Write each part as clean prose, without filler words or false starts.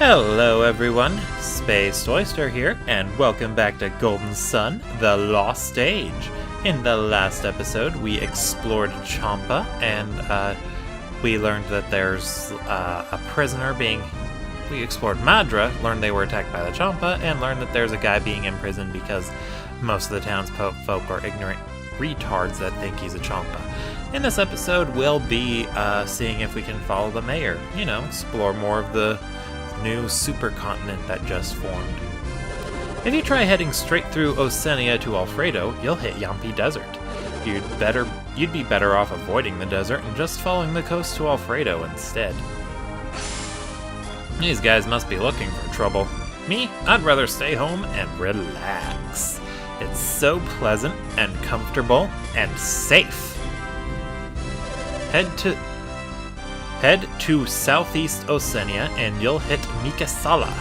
Hello everyone, Space Oyster here, and welcome back to Golden Sun, the Lost Stage. In the last episode, we explored Champa, and we learned that there's a prisoner being... We explored Madra, learned they were attacked by the Champa, and learned that there's a guy being imprisoned because most of the townsfolk are ignorant retards that think he's a Champa. In this episode, we'll be seeing if we can follow the mayor, explore more of the new supercontinent that just formed. If you try heading straight through Oceania to Alfredo, you'll hit Yampi Desert. You'd be better off avoiding the desert and just following the coast to Alfredo instead. These guys must be looking for trouble. Me, I'd rather stay home and relax. It's so pleasant and comfortable and safe. Head to southeast Oceania and you'll hit Mikasala.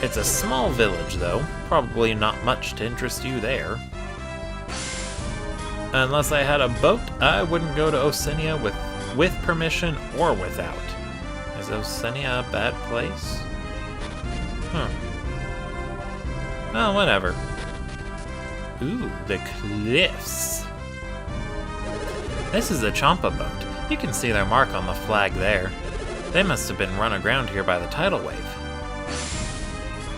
It's a small village though, probably not much to interest you there. Unless I had a boat, I wouldn't go to Oceania with permission or without. Is Oceania a bad place? Well, whatever. Ooh, the cliffs. This is the Champa boat. You can see their mark on the flag there. They must have been run aground here by the tidal wave.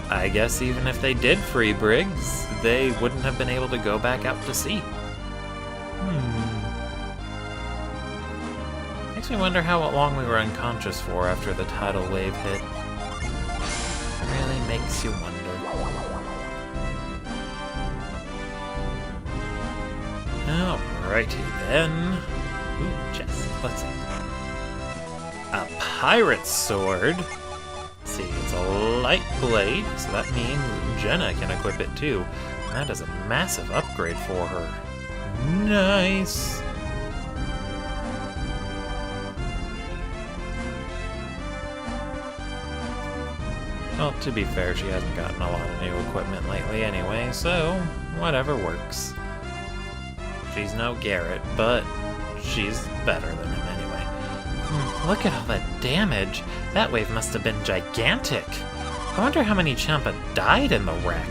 I guess even if they did free Briggs, they wouldn't have been able to go back out to sea. Makes me wonder how long we were unconscious for after the tidal wave hit. Really makes you wonder. Alrighty then. Ooh, chest. Let's see. A pirate sword. Let's see, it's a light blade, so that means Jenna can equip it too. And that is a massive upgrade for her. Nice! Well, to be fair, she hasn't gotten a lot of new equipment lately anyway, so whatever works. She's no Garrett, but she's better than him anyway. Look at all that damage. That wave must have been gigantic. I wonder how many Champa died in the wreck.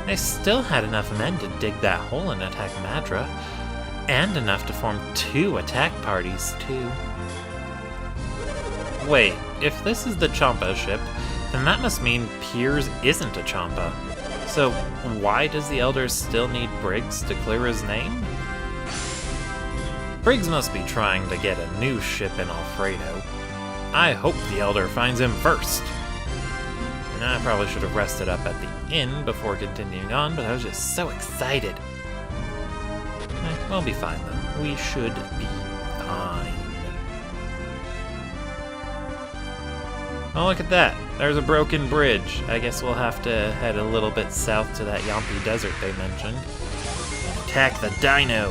They still had enough men to dig that hole and attack Madra, and enough to form 2 attack parties, too. Wait, if this is the Champa ship, then that must mean Piers isn't a Champa. So why does the Elder still need Briggs to clear his name? Briggs must be trying to get a new ship in Alfredo. I hope the Elder finds him first. And I probably should have rested up at the inn before continuing on, but I was just so excited. We'll be fine though. We should be fine. Oh, look at that. There's a broken bridge. I guess we'll have to head a little bit south to that Yampi Desert they mentioned. Attack the dino!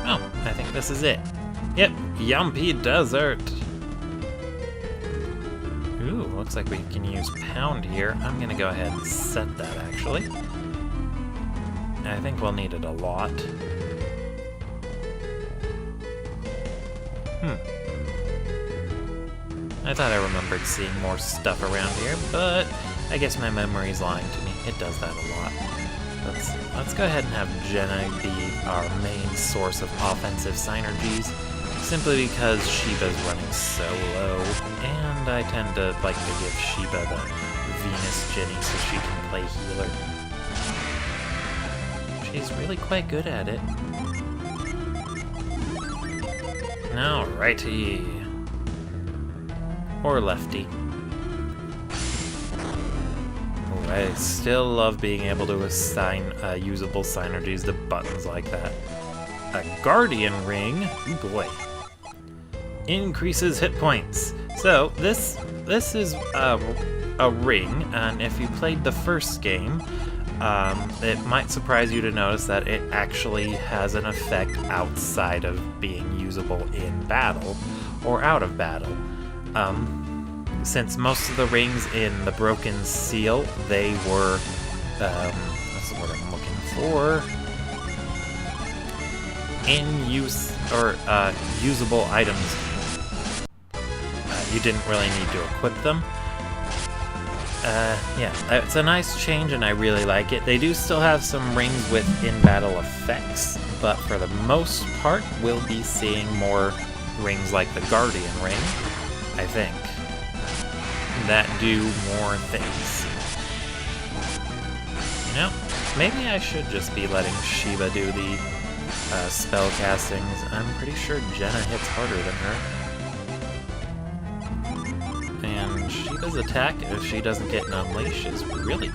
Oh, I think this is it. Yep, Yampi Desert. Ooh, looks like we can use pound here. I'm gonna go ahead and set that, actually. I think we'll need it a lot. I thought I remembered seeing more stuff around here, but I guess my memory's lying to me. It does that a lot. Let's go ahead and have Jenna be our main source of offensive synergies. Simply because Sheba's running so low, and I tend to like to give Sheba the Venus Jenny so she can play healer. She's really quite good at it. Alrighty. Or lefty. Oh, I still love being able to assign usable synergies to buttons like that. A Guardian Ring? Ooh boy. Increases hit points. So this is a ring, and if you played the first game, it might surprise you to notice that it actually has an effect outside of being usable in battle or out of battle. since most of the rings in the Broken Seal, they were, what's the word I'm looking for? In use, or usable items. You didn't really need to equip them. Yeah, it's a nice change and I really like it. They do still have some rings with in-battle effects, but for the most part, we'll be seeing more rings like the Guardian Ring, I think, that do more things. You know, maybe I should just be letting Shiva do the spell castings. I'm pretty sure Jenna hits harder than her. And Shiva's attack, if she doesn't get an unleash, is really,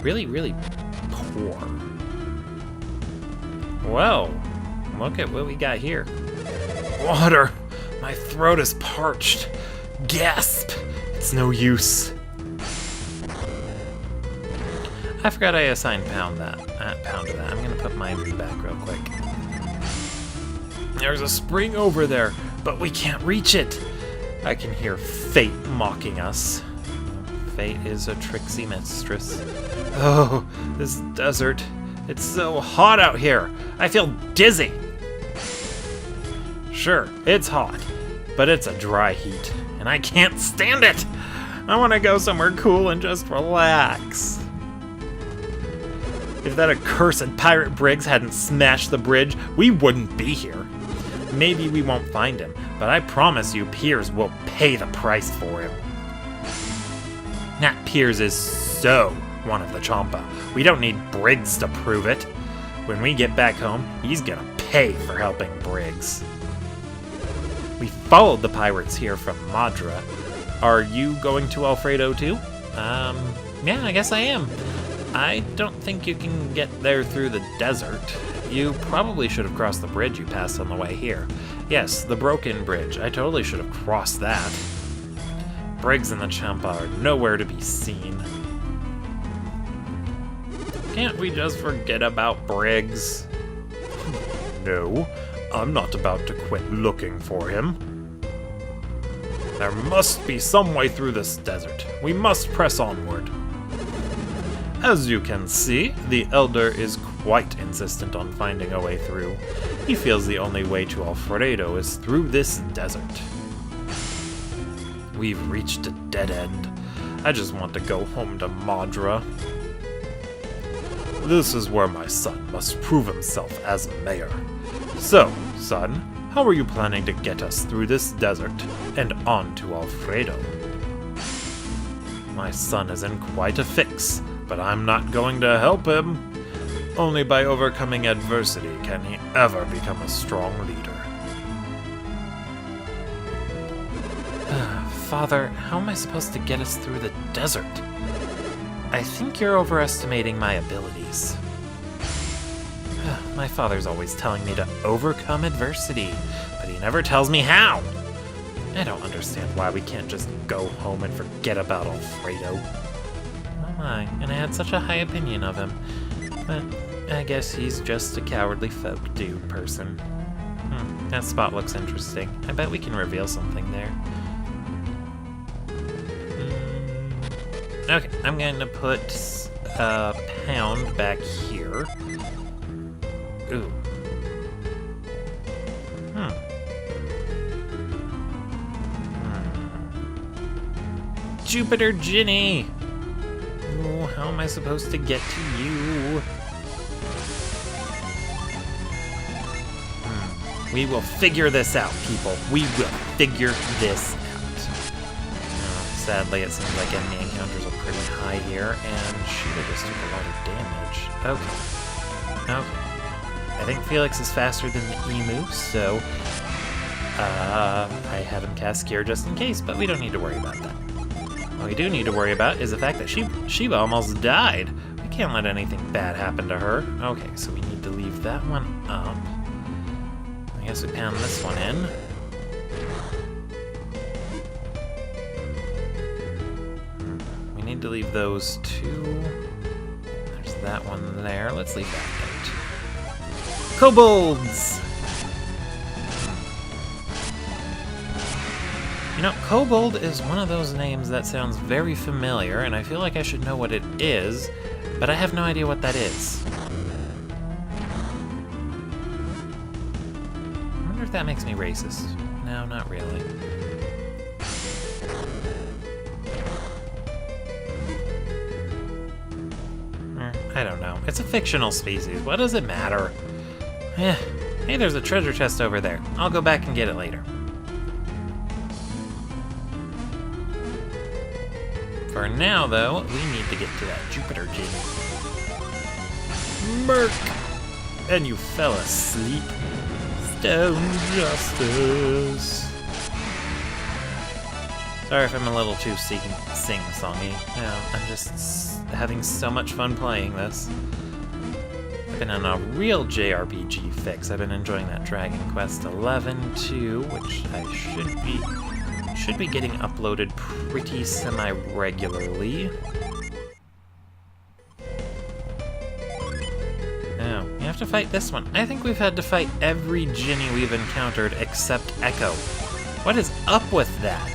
really, really poor. Whoa, look at what we got here. Water! My throat is parched. Gasp! It's no use. I forgot I assigned pound to that. I'm gonna put my V back real quick. There's a spring over there, but we can't reach it. I can hear fate mocking us. Fate is a tricksy mistress. Oh, this desert. It's so hot out here. I feel dizzy. Sure, it's hot, but it's a dry heat, and I can't stand it. I want to go somewhere cool and just relax. If that accursed pirate Briggs hadn't smashed the bridge, we wouldn't be here. Maybe we won't find him, but I promise you Piers will pay the price for him. That Piers is so one of the Champa. We don't need Briggs to prove it. When we get back home, he's gonna pay for helping Briggs. We followed the pirates here from Madra. Are you going to Alfredo too? Yeah, I guess I am. I don't think you can get there through the desert. You probably should have crossed the bridge you passed on the way here. Yes, the broken bridge. I totally should have crossed that. Briggs and the Champa are nowhere to be seen. Can't we just forget about Briggs? No, I'm not about to quit looking for him. There must be some way through this desert. We must press onward. As you can see, the Elder is quite insistent on finding a way through. He feels the only way to Alfredo is through this desert. We've reached a dead end. I just want to go home to Madra. This is where my son must prove himself as mayor. So, son, how are you planning to get us through this desert and on to Alfredo? My son is in quite a fix, but I'm not going to help him. Only by overcoming adversity can he ever become a strong leader. Father, how am I supposed to get us through the desert? I think you're overestimating my abilities. My father's always telling me to overcome adversity, but he never tells me how. I don't understand why we can't just go home and forget about Alfredo. Oh my, and I had such a high opinion of him. But I guess he's just a cowardly folk dude person. That spot looks interesting. I bet we can reveal something there. Okay, I'm going to put a pound back here. Ooh. Jupiter Ginny! Ooh, how am I supposed to get to you? We will figure this out, people. We will figure this out. Sadly, it seems like enemy encounters are pretty high here, and Sheila just took a lot of damage. Okay. I think Felix is faster than the emu, so I had him cast Cure just in case, but we don't need to worry about that. What we do need to worry about is the fact that Shiva almost died. We can't let anything bad happen to her. Okay, so we need to leave that one up. I guess we pound this one in. We need to leave those two. There's that one there. Let's leave that out. Kobolds! You know, Kobold is one of those names that sounds very familiar, and I feel like I should know what it is, but I have no idea what that is. I wonder if that makes me racist. No, not really. I don't know. It's a fictional species. What does it matter? Eh. Hey, there's a treasure chest over there. I'll go back and get it later. For now, though, we need to get to that Jupiter genie. Merc! And you fell asleep. Stone Justice. Sorry if I'm a little too sing-songy. No, I'm just having so much fun playing this. I've been on a real JRPG fix. I've been enjoying that Dragon Quest XI too, which I should be getting uploaded pretty semi-regularly. Oh, you have to fight this one. I think we've had to fight every Djinni we've encountered except Echo. What is up with that?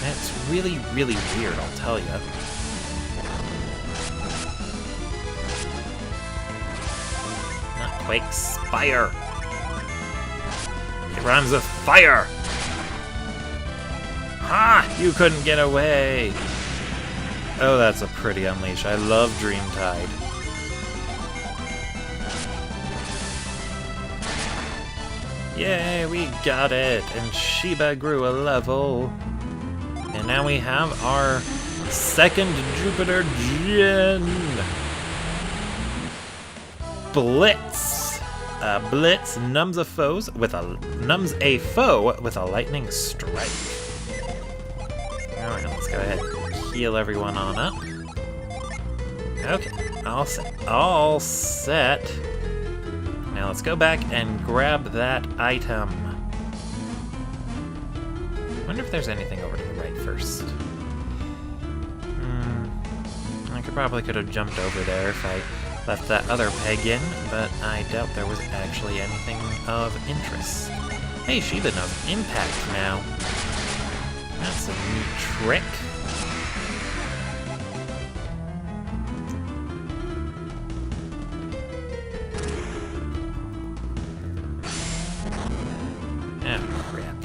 It's really, really weird, I'll tell you. Not Quake, Spire! It rhymes with fire! Ha! You couldn't get away! Oh, that's a pretty unleash. I love Dreamtide. Yay, we got it! And Sheba grew a level. And now we have our second Jupiter Djinn. Blitz. Blitz numbs a foe with a lightning strike. Alright, let's go ahead and heal everyone on up. Okay, all set. Now let's go back and grab that item. I wonder if there's anything over to the right first. I probably could have jumped over there if I left that other peg in, but I doubt there was actually anything of interest. Hey, Sheba knows impact now. That's a neat trick. Oh, crap.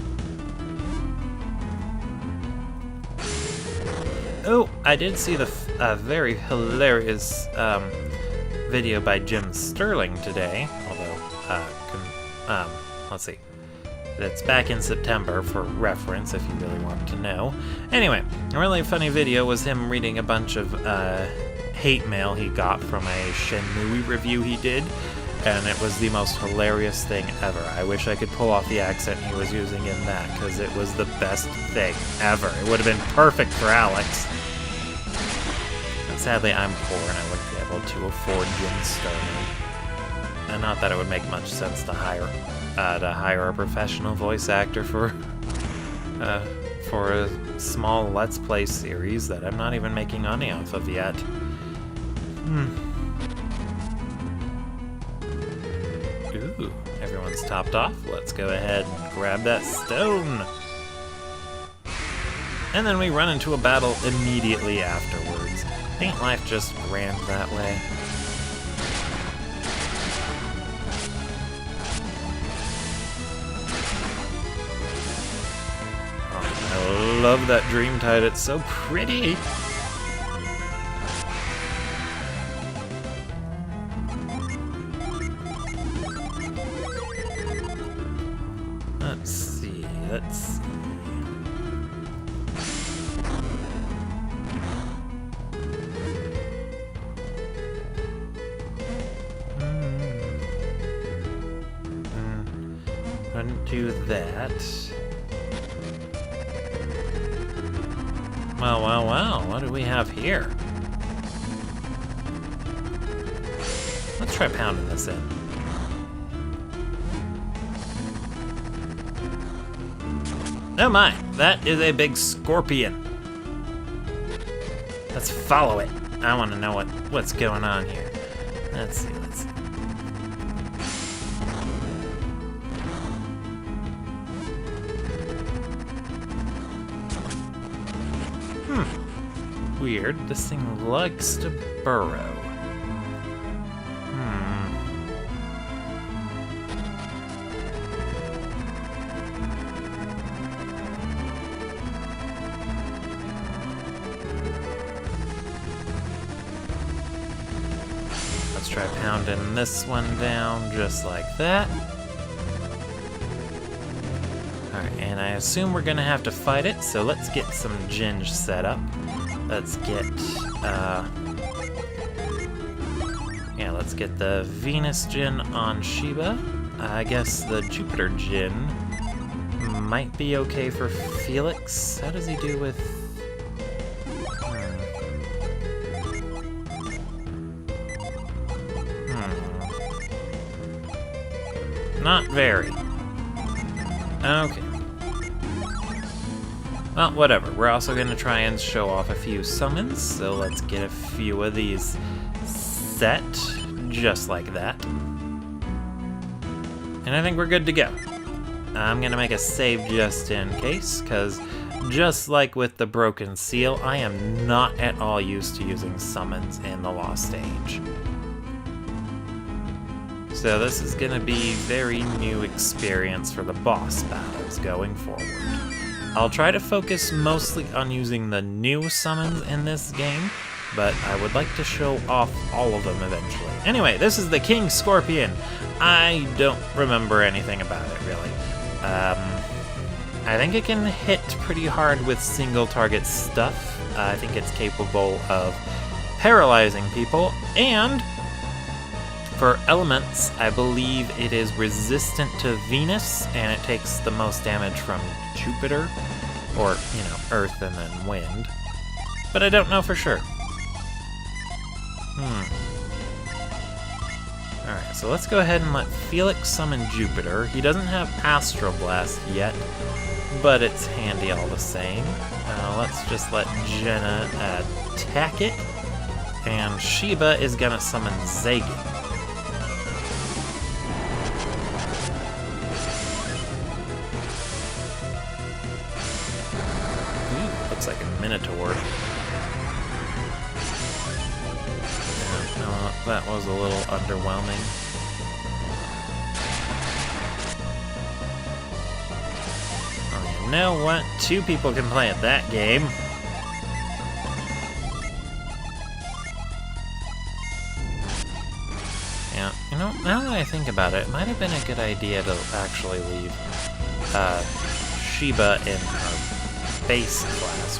Oh, I did see the very hilarious video by Jim Sterling today, although, let's see. That's back in September for reference, if you really want to know. Anyway, a really funny video was him reading a bunch of hate mail he got from a Shenmue review he did, and it was the most hilarious thing ever. I wish I could pull off the accent he was using in that, because it was the best thing ever. It would have been perfect for Alex. But sadly, I'm poor and I wouldn't be able to afford Jim Sterling. And not that it would make much sense to hire a professional voice actor for a small Let's Play series that I'm not even making money off of yet. Ooh, everyone's topped off. Let's go ahead and grab that stone. And then we run into a battle immediately afterwards. Ain't life just grand that way? I love that Dreamtide, it's so pretty! Let's see. Couldn't do that. Well, what do we have here? Let's try pounding this in. Oh my, that is a big scorpion. Let's follow it. I want to know what's going on here. Let's see. weird. This thing likes to burrow. Let's try pounding this one down just like that. Alright, and I assume we're gonna have to fight it, so let's get some Ginge set up. Let's get, let's get the Venus Gin on Sheba. I guess the Jupiter Gin might be okay for Felix. How does he do with... Not very. Okay. Well, whatever. We're also going to try and show off a few summons, so let's get a few of these set, just like that. And I think we're good to go. I'm going to make a save just in case, because just like with the Broken Seal, I am not at all used to using summons in the Lost Stage. So this is going to be very new experience for the boss battles going forward. I'll try to focus mostly on using the new summons in this game, but I would like to show off all of them eventually. Anyway, this is the King Scorpion. I don't remember anything about it, really. I think it can hit pretty hard with single target stuff. I think it's capable of paralyzing people, and for elements, I believe it is resistant to Venus, and it takes the most damage from Jupiter, or, you know, Earth and then Wind. But I don't know for sure. Alright, so let's go ahead and let Felix summon Jupiter. He doesn't have Astral Blast yet, but it's handy all the same. Let's just let Jenna attack it, and Sheba is gonna summon Zagan. Looks like a Minotaur. Yeah, that was a little underwhelming. Oh, you know what? Two people can play at that game. Yeah, you know, now that I think about it, it might have been a good idea to actually leave Sheba in her base class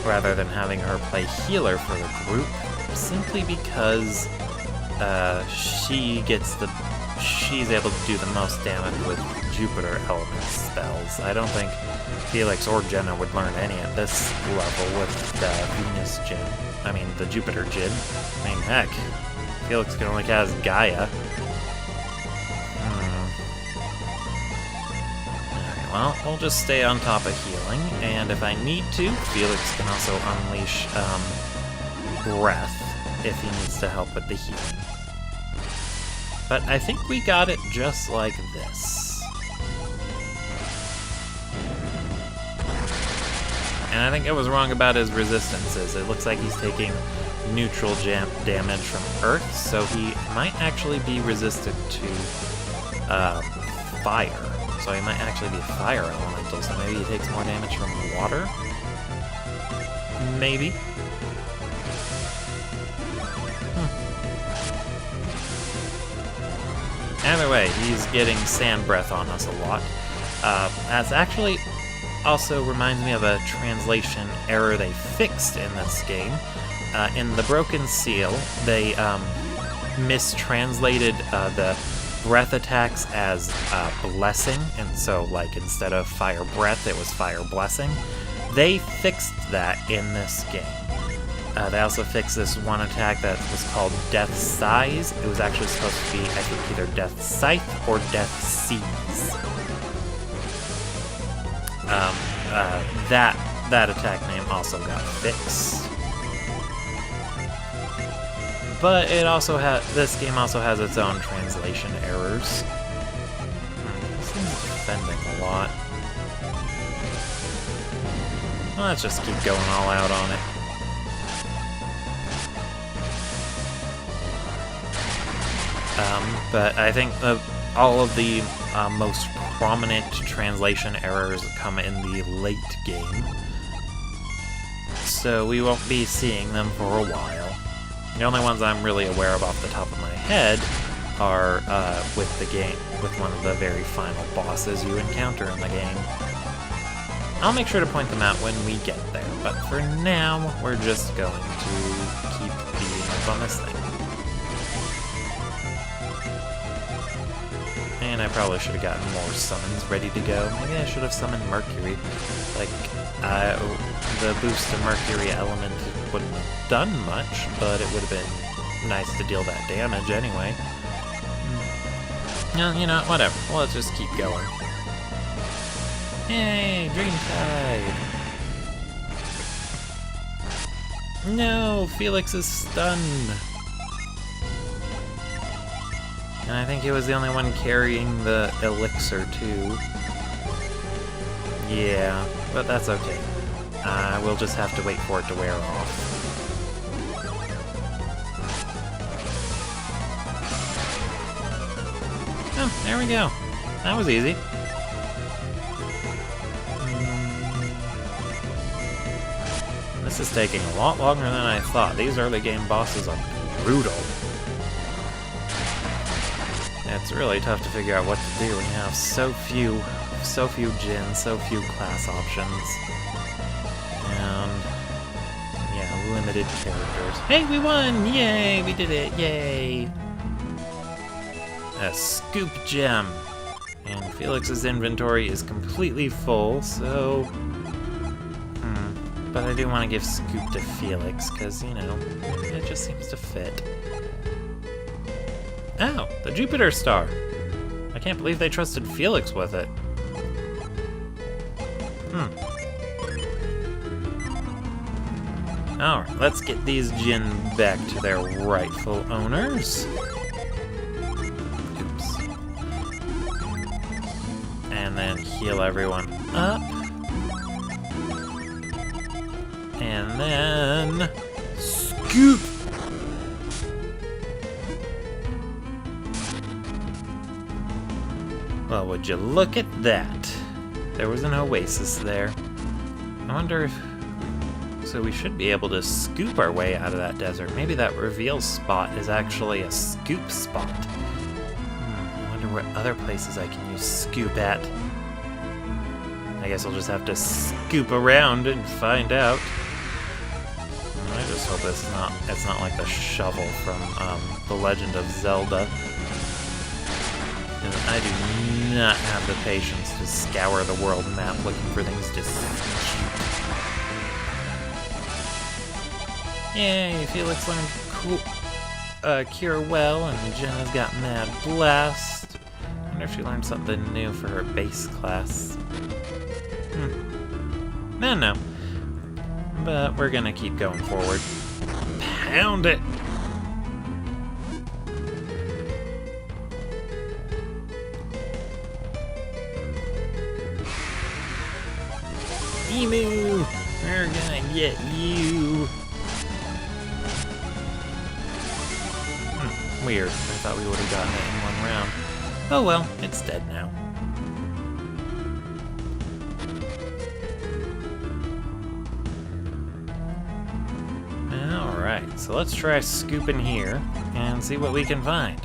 rather than having her play healer for the group, simply because she's able to do the most damage with Jupiter element spells. I don't think Felix or Jenna would learn any at this level with the Venus Gin. I mean, the Jupiter Gin. I mean, heck, Felix can only cast Gaia. Well, we'll just stay on top of healing, and if I need to, Felix can also unleash Breath if he needs to help with the healing. But I think we got it just like this. And I think I was wrong about his resistances. It looks like he's taking neutral damage from Earth, so he might actually be resistant to fire. So he might actually be fire elemental, so maybe he takes more damage from water? Maybe. Either way, he's getting sand breath on us a lot. That's actually also reminds me of a translation error they fixed in this game. In the Broken Seal, they mistranslated the breath attacks as blessing, and so like instead of fire breath it was fire blessing. They fixed that in this game. They also fixed this one attack that was called Death Size. It was actually supposed to be, I think, either Death Scythe or Death Seize. That attack name also got fixed. But it also this game also has its own translation errors. This thing's defending a lot. Let's just keep going all out on it. But I think all of the most prominent translation errors come in the late game, so we won't be seeing them for a while. The only ones I'm really aware of off the top of my head are with one of the very final bosses you encounter in the game. I'll make sure to point them out when we get there, but for now, we're just going to keep beating up on this thing. And I probably should have gotten more summons ready to go. Maybe I should have summoned Mercury. Like, the boost to Mercury element wouldn't have done much, but it would have been nice to deal that damage anyway. No, you know, whatever. Let's just keep going. Yay, Dreamtide! No, Felix is stunned. And I think he was the only one carrying the elixir, too. Yeah, but that's okay. We'll just have to wait for it to wear off. Oh, there we go. That was easy. This is taking a lot longer than I thought. These early game bosses are brutal. It's really tough to figure out what to do when you have so few gens, so few class options, and yeah, limited characters. Hey, we won! Yay, we did it! Yay! A scoop gem, and Felix's inventory is completely full, so but I do want to give scoop to Felix because you know it just seems to fit. Oh, the Jupiter star. I can't believe they trusted Felix with it. Alright, let's get these Jinn back to their rightful owners. Oops. And then heal everyone up. And then... scoop! Well, would you look at that? There was an oasis there. I wonder if... So we should be able to scoop our way out of that desert. Maybe that reveal spot is actually a scoop spot. I wonder what other places I can use scoop at. I guess I'll just have to scoop around and find out. I just hope it's not like the shovel from The Legend of Zelda. And I do not have the patience to scour the world map looking for things to scoop. Yay, Felix learned Cure Well, and Jenna's got Mad Blast. I wonder if she learned something new for her base class. No. But we're gonna keep going forward. Pound it! Emu! We're gonna get you! Weird. I thought we would have gotten it in one round. Oh well, it's dead now. Alright, so let's try scooping here and see what we can find.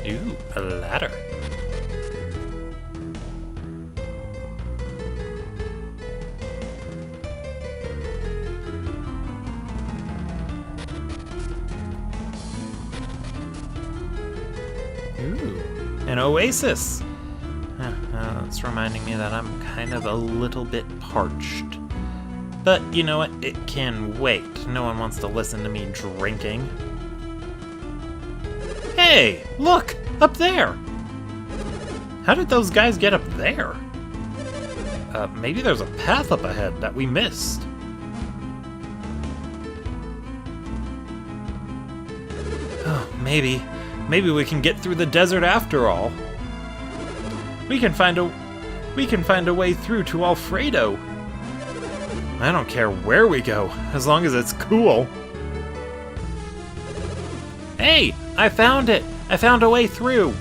Ooh, a ladder. Ooh, an oasis! That's reminding me that I'm kind of a little bit parched. But you know what? It can wait. No one wants to listen to me drinking. Hey! Look! Up there! How did those guys get up there? Maybe there's a path up ahead that we missed. Oh, maybe. Maybe we can get through the desert after all. We can find a... We can find a way through to Alfredo. I don't care where we go, as long as it's cool. Hey, I found it! I found a way through!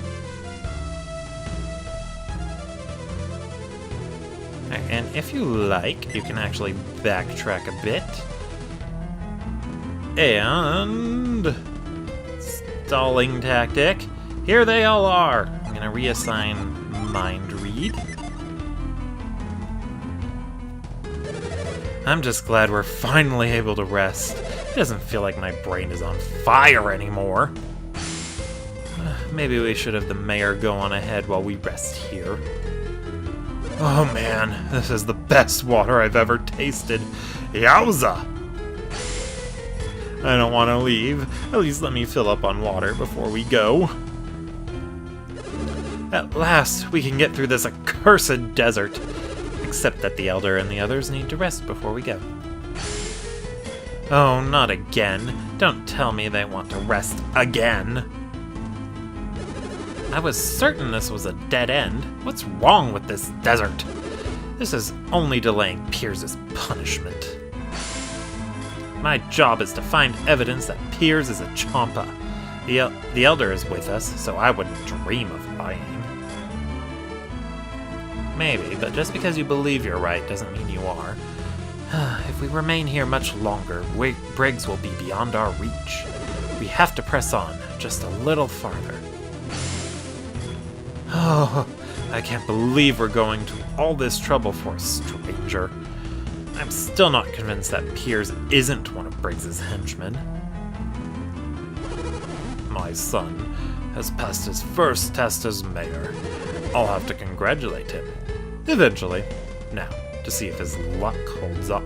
And if you like, you can actually backtrack a bit. And... stalling tactic. Here they all are! I'm gonna reassign Mind Read. I'm just glad we're finally able to rest. It doesn't feel like my brain is on fire anymore. Maybe we should have the mayor go on ahead while we rest here. Oh man, this is the best water I've ever tasted. Yowza! I don't want to leave. At least let me fill up on water before we go. At last, we can get through this accursed desert. Except that the Elder and the others need to rest before we go. Oh, not again. Don't tell me they want to rest again. I was certain this was a dead end. What's wrong with this desert? This is only delaying Piers' punishment. My job is to find evidence that Piers is a Champa. The Elder is with us, so I wouldn't dream of lying. Maybe, but just because you believe you're right doesn't mean you are. If we remain here much longer, Briggs will be beyond our reach. We have to press on, just a little farther. Oh, I can't believe we're going to all this trouble for a stranger. I'm still not convinced that Piers isn't one of Briggs's henchmen. My son has passed his first test as mayor. I'll have to congratulate him. Eventually. Now, to see if his luck holds up.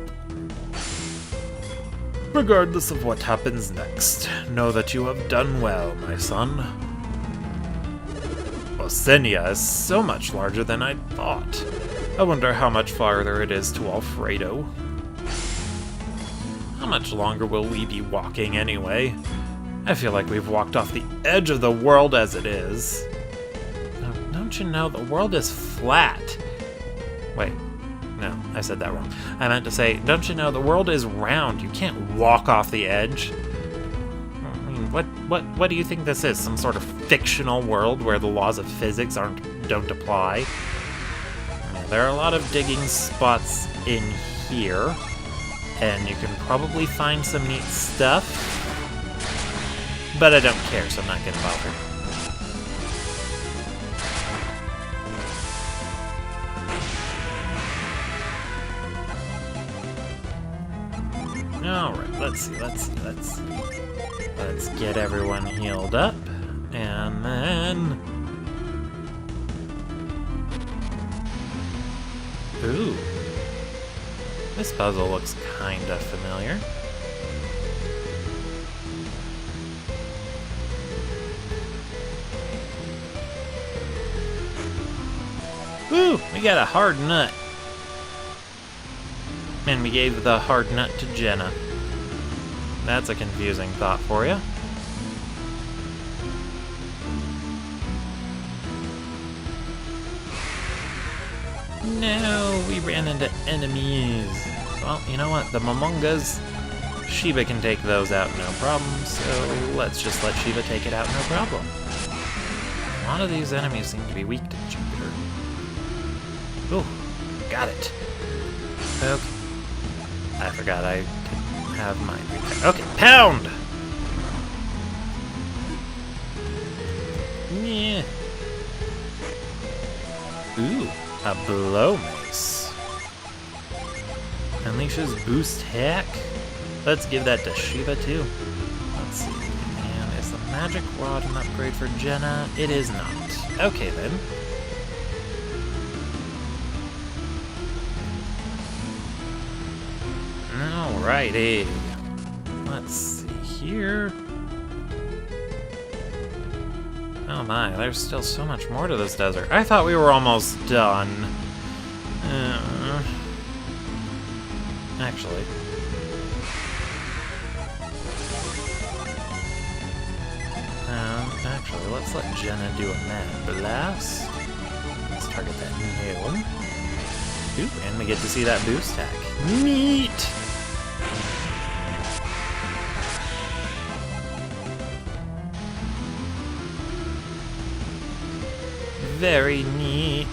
Regardless of what happens next, know that you have done well, my son. Osenia is so much larger than I thought. I wonder how much farther it is to Alfredo. How much longer will we be walking anyway? I feel like we've walked off the edge of the world as it is. Don't you know the world is flat? Wait, no, I said that wrong. I meant to say, don't you know the world is round? You can't walk off the edge. I mean, what do you think this is? Some sort of fictional world where the laws of physics don't apply? Yeah, there are a lot of digging spots in here, and you can probably find some neat stuff. But I don't care, so I'm not gonna bother. Alright, let's see. Let's get everyone healed up, and then... Ooh. This puzzle looks kinda familiar. Woo! We got a hard nut. And we gave the hard nut to Jenna. That's a confusing thought for you. No, we ran into enemies. Well, you know what? The Momongas, Shiba can take those out no problem, so let's just let Shiba take it out no problem. A lot of these enemies seem to be weak to Jupiter. Ooh, got it. Okay. I forgot I could have mine repair. Okay, pound! Yeah. Ooh, a blow mace. Unleashes boost hack. Let's give that to Shiva too. Let's see. And is the magic rod an upgrade for Jenna? It is not. Okay then. Alrighty. Let's see here. Oh my, there's still so much more to this desert. I thought we were almost done. Actually. Actually, let's let Jenna do a mad blast. Let's target that new one. Ooh, and we get to see that boost hack. Neat! Very neat.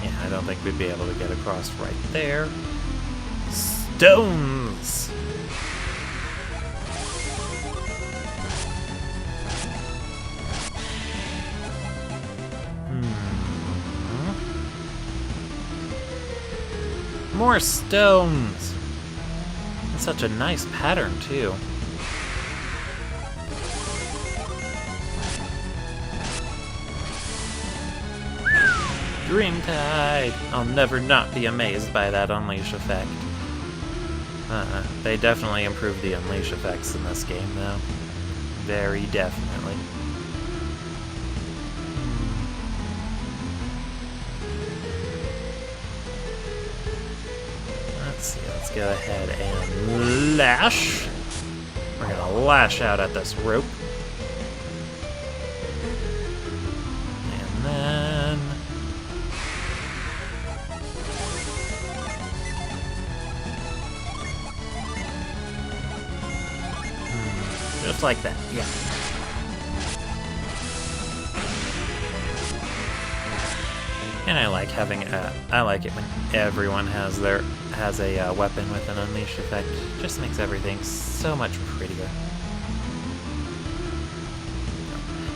Yeah, I don't think we'd be able to get across right there. Stones! More stones! It's such a nice pattern, too. Dreamtide! I'll never not be amazed by that Unleash effect. They definitely improved the Unleash effects in this game, though. Very definitely. Let's see, let's go ahead and lash. We're gonna lash out at this rope. And then... just like that, yeah. And I like having I like it when everyone has a weapon with an Unleash effect. It just makes everything so much prettier.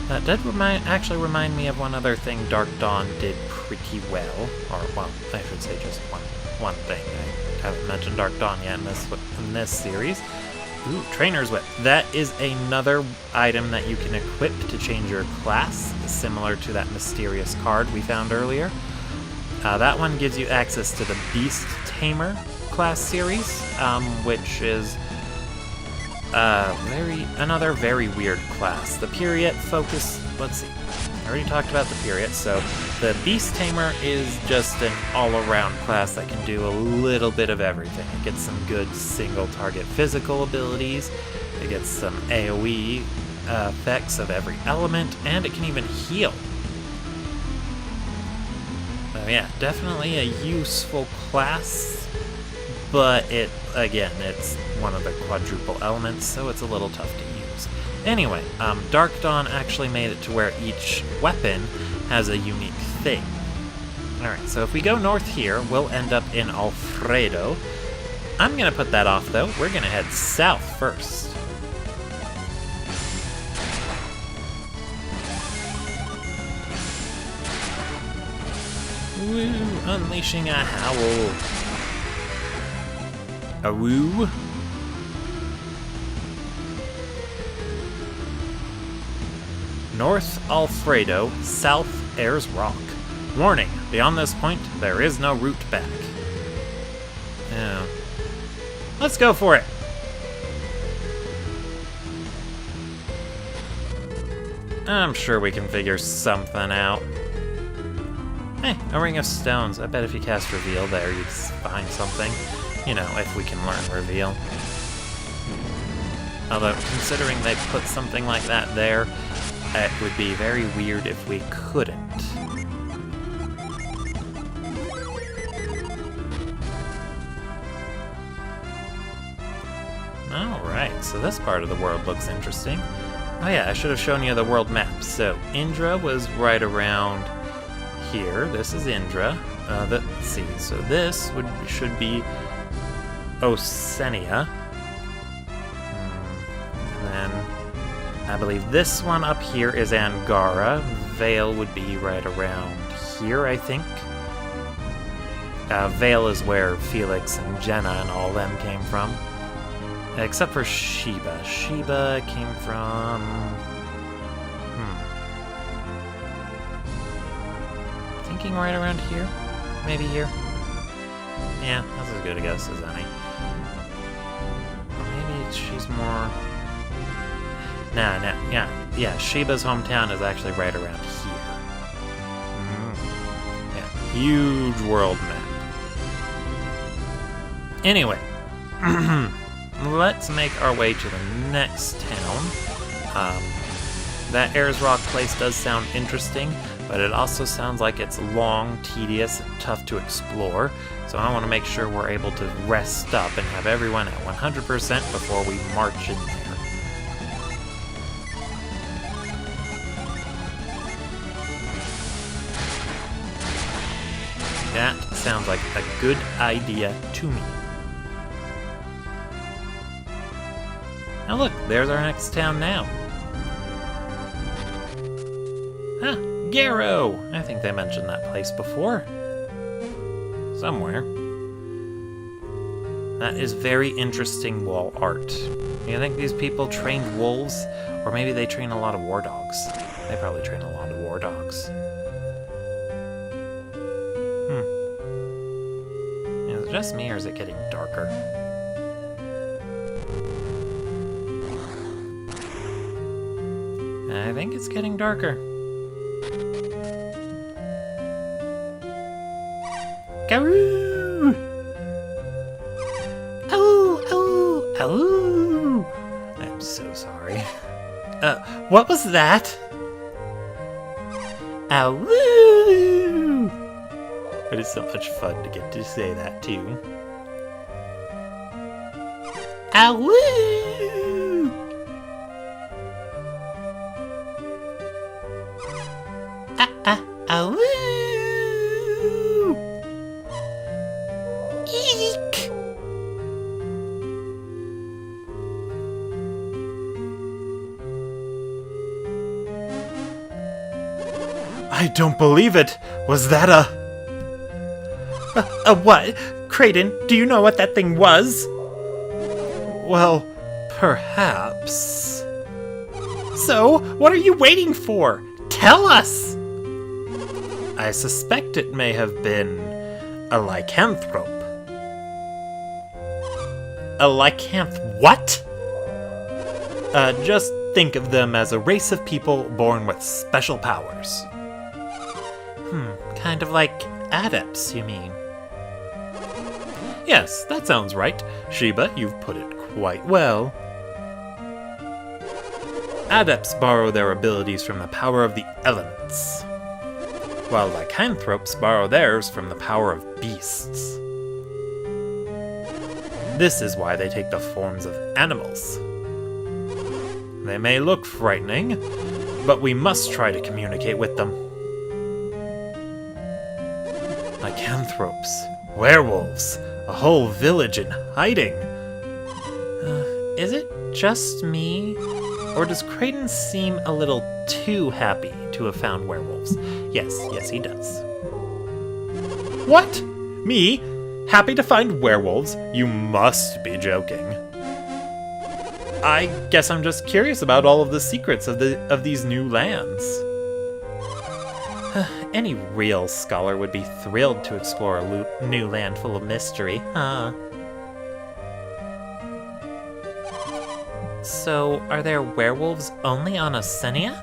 That did actually remind me of one other thing Dark Dawn did pretty well, or well, I should say just one thing. I haven't mentioned Dark Dawn yet in this series. Ooh, Trainer's Whip. That is another item that you can equip to change your class, similar to that mysterious card we found earlier. That one gives you access to the Beast Tamer class series, which is another very weird class. The Period focus, let's see, I already talked about the Period, so the Beast Tamer is just an all-around class that can do a little bit of everything. It gets some good single-target physical abilities, it gets some AoE effects of every element, and it can even heal. So yeah, definitely a useful class, but it's one of the quadruple elements, so it's a little tough to use. Anyway, Dark Dawn actually made it to where each weapon has a unique thing. Alright, so if we go north here, we'll end up in Alfredo. I'm gonna put that off, though. We're gonna head south first. Woo! Unleashing a howl. A woo. North Alfredo, south Ayers Rock. Warning, beyond this point, there is no route back. Yeah. Let's go for it! I'm sure we can figure something out. Hey, a ring of stones. I bet if you cast Reveal there, you'd find something. You know, if we can learn Reveal. Although, considering they put something like that there, it would be very weird if we couldn't. Alright, so this part of the world looks interesting. Oh yeah, I should have shown you the world map. So, Indra was right around here. This is Indra. Let's see, so this should be Osenia. And then I believe this one up here is Angara. Vale would be right around here, I think. Vale is where Felix and Jenna and all them came from. Except for Sheba. Sheba came from... Thinking right around here? Maybe here? Yeah, that's as good a guess as any. Maybe she's more... Nah, yeah, Sheba's hometown is actually right around here. Yeah, huge world map. Anyway, let's make our way to the next town. That Ayers Rock place does sound interesting. but it also sounds like it's long, tedious, and tough to explore, so I want to make sure we're able to rest up and have everyone at 100% before we march in there. That sounds like a good idea to me. Now look, there's our next town now. Ah, Garrow! I think they mentioned that place before. Somewhere. That is very interesting wall art. Do you think these people trained wolves? Or maybe they train a lot of war dogs. They probably train a lot of war dogs. Is it just me or is it getting darker? I think it's getting darker. Garoo! Oh, oh, oh! I'm so sorry. What was that? Ow! It is so much fun to get to say that too. Ow! Ow! Eek! I don't believe it! Was that a what? Creighton, do you know what that thing was? Well, perhaps. So, what are you waiting for? Tell us! I suspect it may have been a lycanthrope. A what? Just think of them as a race of people born with special powers. Kind of like adepts, you mean? Yes, that sounds right. Sheba, you've put it quite well. Adepts borrow their abilities from the power of the elements, while lycanthropes borrow theirs from the power of beasts. This is why they take the forms of animals. They may look frightening, but we must try to communicate with them. Lycanthropes, werewolves, a whole village in hiding. Is it just me? Or does Creighton seem a little too happy to have found werewolves? Yes, he does. What? Me? Happy to find werewolves? You must be joking. I guess I'm just curious about all of the secrets of these new lands. Any real scholar would be thrilled to explore a new land full of mystery, huh? So, are there werewolves only on Asenia?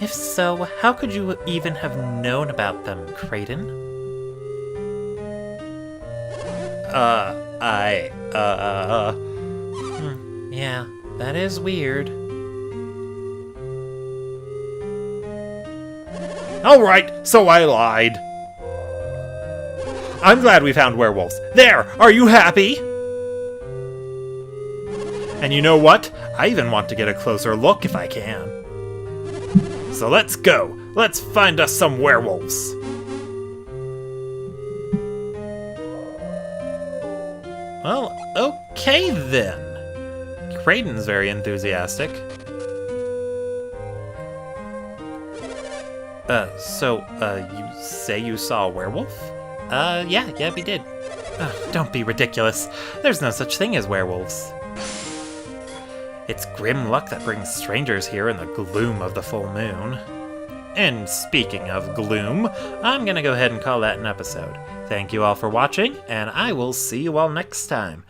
If so, how could you even have known about them, Creighton? Yeah, that is weird. Alright, so I lied. I'm glad we found werewolves. There! Are you happy? And you know what? I even want to get a closer look if I can. So let's go. Let's find us some werewolves. Well, okay then. Creighton's very enthusiastic. You say you saw a werewolf? Yeah, we did. Don't be ridiculous. There's no such thing as werewolves. It's grim luck that brings strangers here in the gloom of the full moon. And speaking of gloom, I'm gonna go ahead and call that an episode. Thank you all for watching, and I will see you all next time.